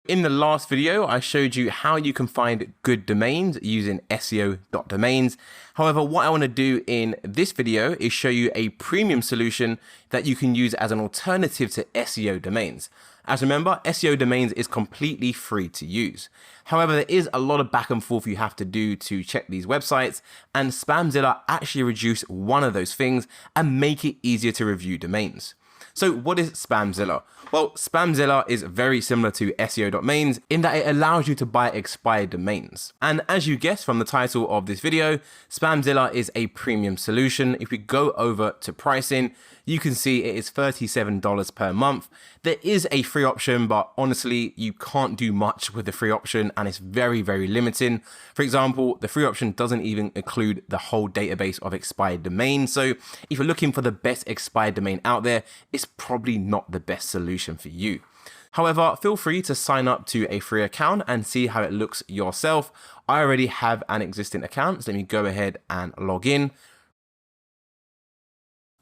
In the last video, I showed you how you can find good domains using SEO.domains. However, what I want to do in this video is show you a premium solution that you can use as an alternative to SEO domains. As remember, SEO domains is completely free to use. However, there is a lot of back and forth you have to do to check these websites, and Spamzilla actually reduce one of those things and make it easier to review domains. So what is Spamzilla? Well, Spamzilla is very similar to SEO.domains in that it allows you to buy expired domains. And as you guessed from the title of this video, Spamzilla is a premium solution. If we go over to pricing, you can see it is $37 per month. There is a free option, but honestly, you can't do much with the free option and it's very, very limiting. For example, the free option doesn't even include the whole database of expired domains. So if you're looking for the best expired domain out there, it's probably not the best solution for you. However, feel free to sign up to a free account and see how it looks yourself. I already have an existing account, so let me go ahead and log in.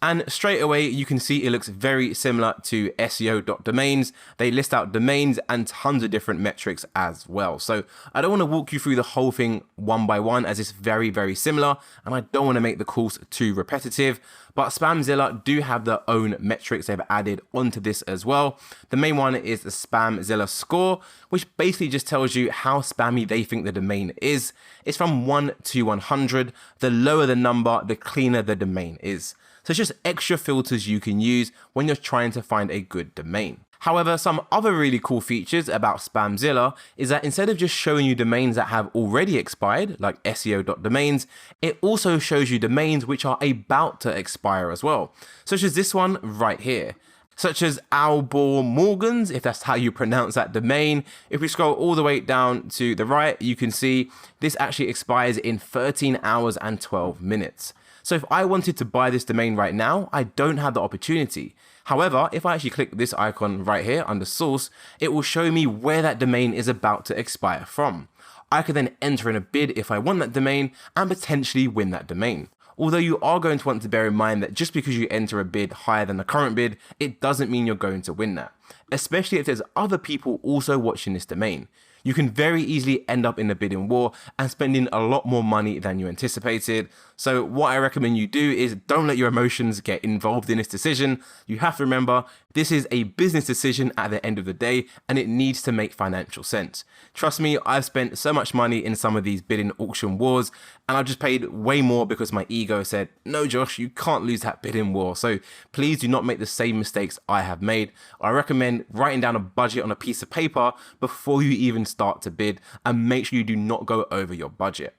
And straight away, you can see it looks very similar to SEO.domains. They list out domains and tons of different metrics as well. So I don't want to walk you through the whole thing one by one as it's very, very similar. And I don't want to make the course too repetitive. But Spamzilla do have their own metrics they've added onto this as well. The main one is the Spamzilla score, which basically just tells you how spammy they think the domain is. It's from 1 to 100. The lower the number, the cleaner the domain is. So it's just extra filters you can use when you're trying to find a good domain. However, some other really cool features about Spamzilla is that instead of just showing you domains that have already expired, like SEO.domains, it also shows you domains which are about to expire as well, such as this one right here. Such as Albor Morgans, if that's how you pronounce that domain. If we scroll all the way down to the right, you can see this actually expires in 13 hours and 12 minutes. So if I wanted to buy this domain right now, I don't have the opportunity. However, if I actually click this icon right here under source, it will show me where that domain is about to expire from. I can then enter in a bid if I want that domain and potentially win that domain. Although you are going to want to bear in mind that just because you enter a bid higher than the current bid, it doesn't mean you're going to win that, especially if there's other people also watching this domain. You can very easily end up in a bidding war and spending a lot more money than you anticipated. So what I recommend you do is don't let your emotions get involved in this decision. You have to remember, this is a business decision at the end of the day, and it needs to make financial sense. Trust me, I've spent so much money in some of these bidding auction wars, and I've just paid way more because my ego said, no, Josh, you can't lose that bidding war. So please do not make the same mistakes I have made. I recommend writing down a budget on a piece of paper before you even start to bid, and make sure you do not go over your budget.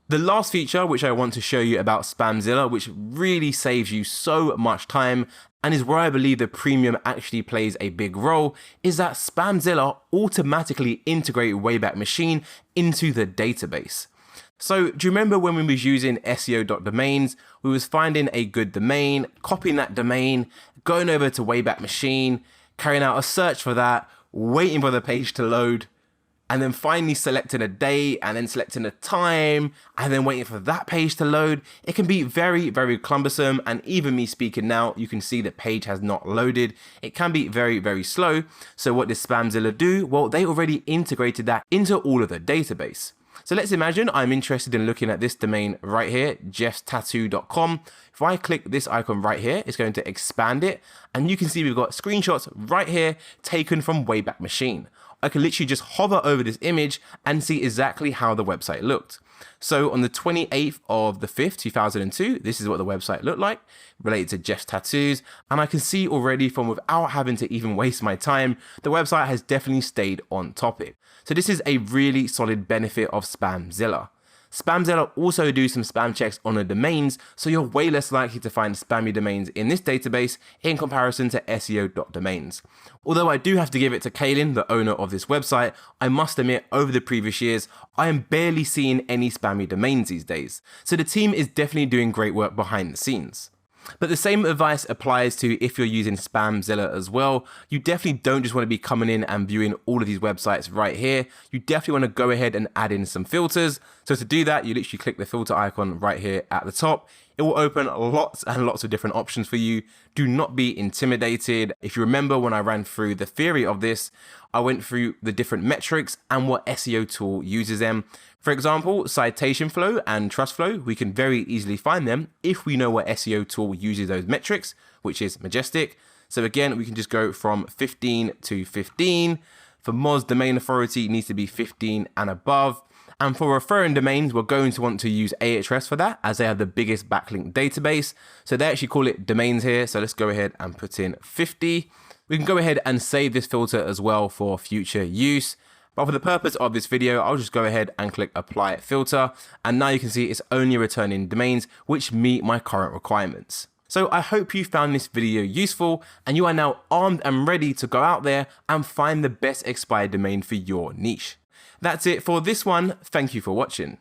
The last feature which I want to show you about Spamzilla, which really saves you so much time and is where I believe the premium actually plays a big role, is that Spamzilla automatically integrate Wayback Machine into the database. So do you remember when we was using SEO.domains, we was finding a good domain, copying that domain, going over to Wayback Machine, carrying out a search for that, waiting for the page to load, and then finally selecting a date and then selecting a time and then waiting for that page to load. It can be very, very cumbersome, and even me speaking now, you can see the page has not loaded. It can be very, very slow. So what does Spamzilla do? Well, they already integrated that into all of the database. So let's imagine I'm interested in looking at this domain right here, jeffstattoo.com. If I click this icon right here, it's going to expand it, and you can see we've got screenshots right here taken from Wayback Machine. I can literally just hover over this image and see exactly how the website looked. So on the 28th of the 5th, 2002, this is what the website looked like, related to Jeff's tattoos. And I can see already from without having to even waste my time, the website has definitely stayed on topic. So this is a really solid benefit of Spamzilla. Spamzilla also do some spam checks on the domains, so you're way less likely to find spammy domains in this database in comparison to SEO.domains. Although I do have to give it to Kaylin, the owner of this website, I must admit over the previous years, I am barely seeing any spammy domains these days. So the team is definitely doing great work behind the scenes. But the same advice applies to if you're using Spamzilla as well. You definitely don't just want to be coming in and viewing all of these websites right here. You definitely want to go ahead and add in some filters. So to do that, you literally click the filter icon right here at the top. it will open lots and lots of different options for you. Do not be intimidated. If you remember when I ran through the theory of this, I went through the different metrics and what SEO tool uses them. For example, citation flow and trust flow, we can very easily find them if we know what SEO tool uses those metrics, which is Majestic. So again, we can just go from 15 to 15. For Moz, domain authority needs to be 15 and above. And for referring domains, we're going to want to use Ahrefs for that, as they have the biggest backlink database. So they actually call it domains here. So let's go ahead and put in 50. We can go ahead and save this filter as well for future use. But for the purpose of this video, I'll just go ahead and click apply filter. And now you can see it's only returning domains which meet my current requirements. So I hope you found this video useful and you are now armed and ready to go out there and find the best expired domain for your niche. That's it for this one. Thank you for watching.